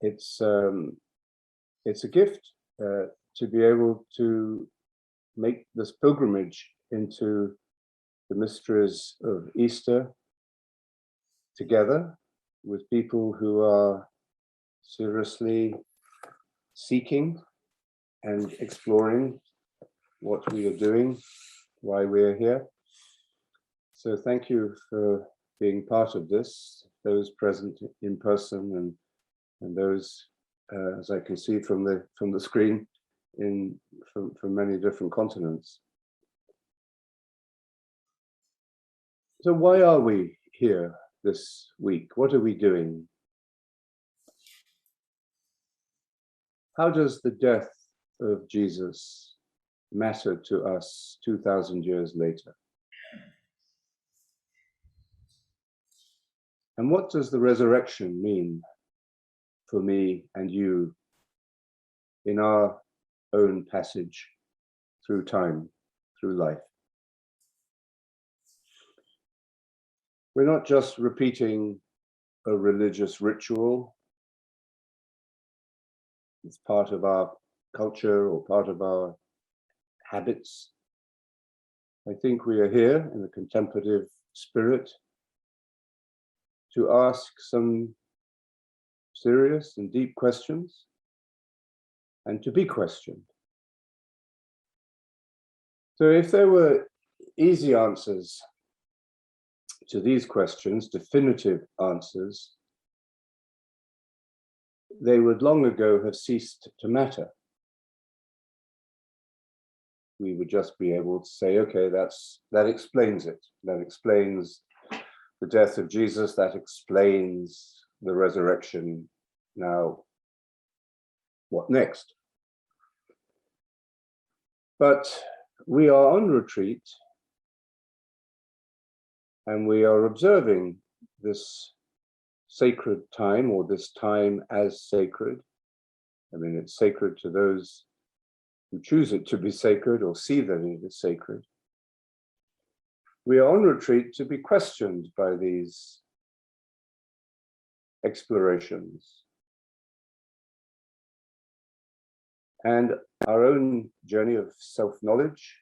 it's a gift to be able to make this pilgrimage into the mysteries of Easter together with people who are seriously seeking and exploring what we are doing, why we're here. So thank you for being part of this, those present in person and those, as I can see from the screen, from many different continents. So why are we here this week? What are we doing? How does the death of Jesus matter to us 2,000 years later? And what does the resurrection mean for me and you in our own passage through time, through life? We're not just repeating a religious ritual. It's part of our culture or part of our habits. I think we are here in a contemplative spirit to ask some serious and deep questions and to be questioned. So if there were easy answers to these questions, definitive answers, they would long ago have ceased to matter. We would just be able to say, okay, that explains it. That explains the death of Jesus, that explains the resurrection. Now, what next? But we are on retreat and we are observing this sacred time, or this time as sacred. I mean, it's sacred to those who choose it to be sacred or see that it is sacred. We are on retreat to be questioned by these explorations. And our own journey of self-knowledge,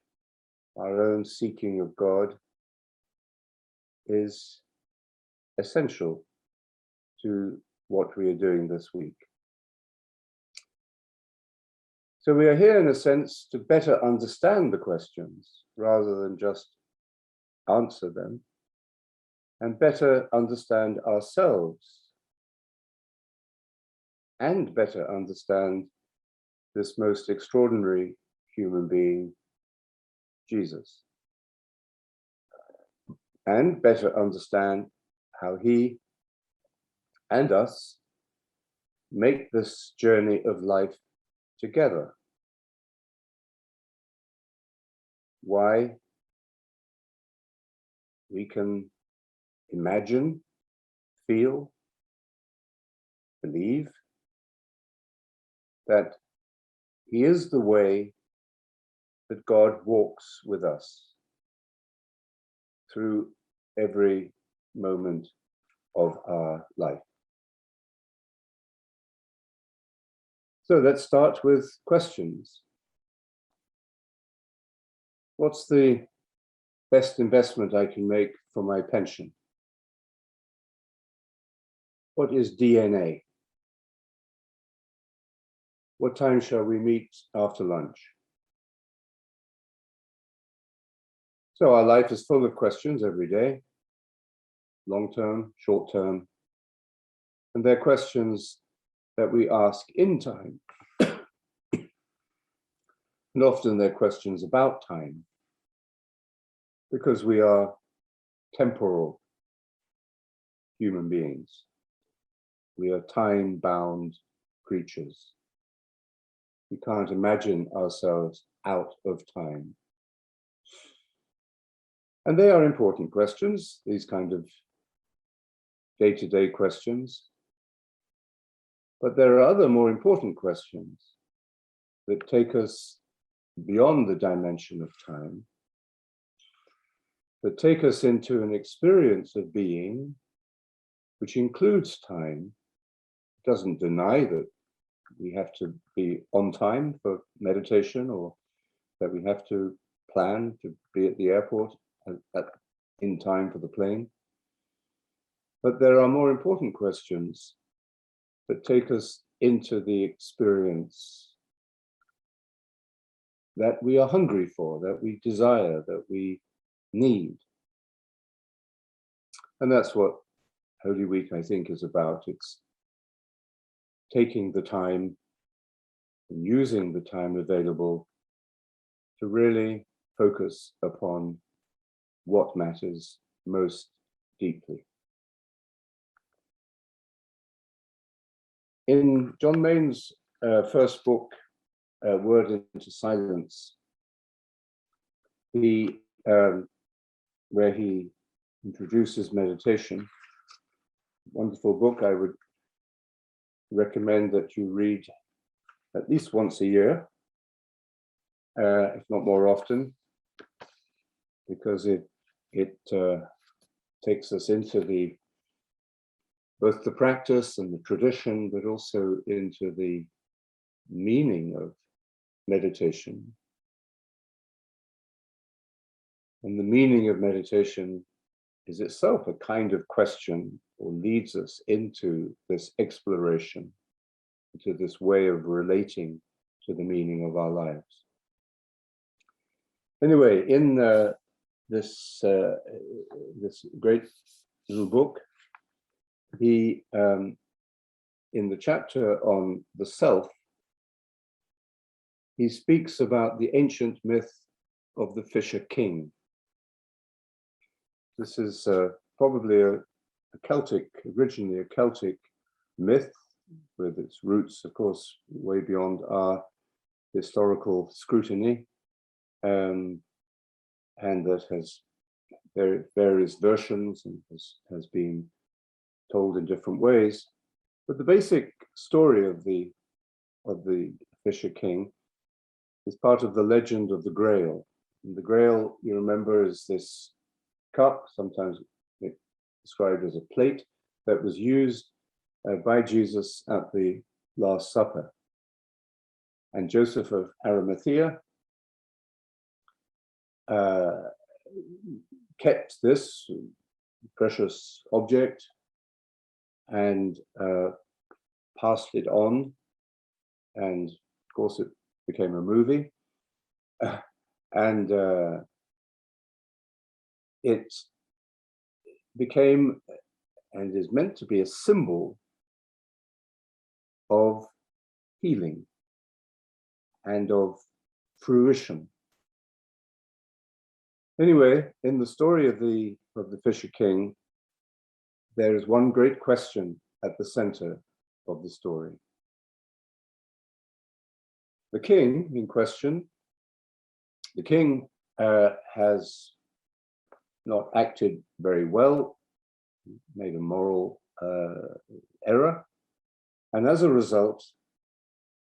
our own seeking of God, is essential to what we are doing this week. So we are here in a sense to better understand the questions rather than just answer them, and better understand ourselves and better understand this most extraordinary human being, Jesus, and better understand how he and us make this journey of life together. Why we can imagine, feel, believe that he is the way that God walks with us through every moment of our life. So let's start with questions. What's the best investment I can make for my pension? What is DNA? What time shall we meet after lunch? So our life is full of questions every day, long-term, short-term, and they're questions that we ask in time. And often they're questions about time, because we are temporal human beings. We are time-bound creatures. We can't imagine ourselves out of time. And they are important questions, these kind of day-to-day questions. But there are other more important questions that take us beyond the dimension of time, that take us into an experience of being which includes time, doesn't deny that we have to be on time for meditation, or that we have to plan to be at the airport in time for the plane. But there are more important questions that take us into the experience that we are hungry for, that we desire, that we need. And that's what Holy Week, I think, is about. It's taking the time and using the time available to really focus upon what matters most deeply. In John Mayne's first book, Word into Silence, where he introduces meditation, wonderful book I would recommend that you read at least once a year, if not more often, because it takes us into both the practice and the tradition, but also into the meaning of meditation. And the meaning of meditation is itself a kind of question, or leads us into this exploration, into this way of relating to the meaning of our lives. Anyway, in this great little book, he, in the chapter on the self, he speaks about the ancient myth of the Fisher King. This is probably originally a Celtic myth, with its roots, of course, way beyond our historical scrutiny, and that has various versions and has been told in different ways. But the basic story of the Fisher King is part of the legend of the Grail. And the Grail, you remember, is this cup, sometimes described as a plate, that was used by Jesus at the Last Supper. And Joseph of Arimathea kept this precious object and passed it on, and of course it became a movie, and it became and is meant to be a symbol of healing and of fruition. Anyway, in the story of the Fisher King, there is one great question at the center of the story. The king in question, the king has not acted very well, made a moral error, and as a result,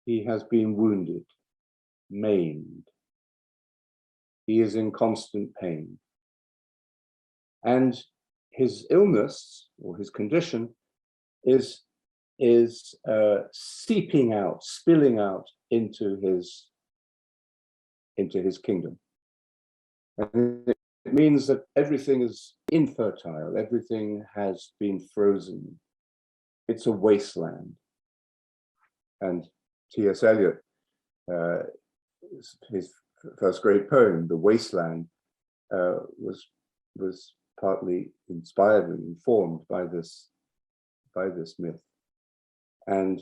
he has been wounded, maimed. He is in constant pain. And his illness, or his condition, is seeping out, spilling out into his kingdom. And it means that everything is infertile, everything has been frozen. It's a wasteland. And T.S. Eliot, his first great poem, The Wasteland, was partly inspired and informed by this myth. And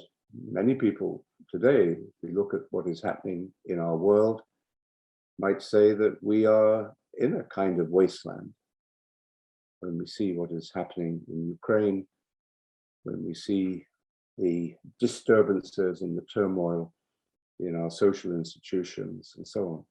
many people today, if we look at what is happening in our world, might say that we are in a kind of wasteland. When we see what is happening in Ukraine, when we see the disturbances and the turmoil in our social institutions and so on.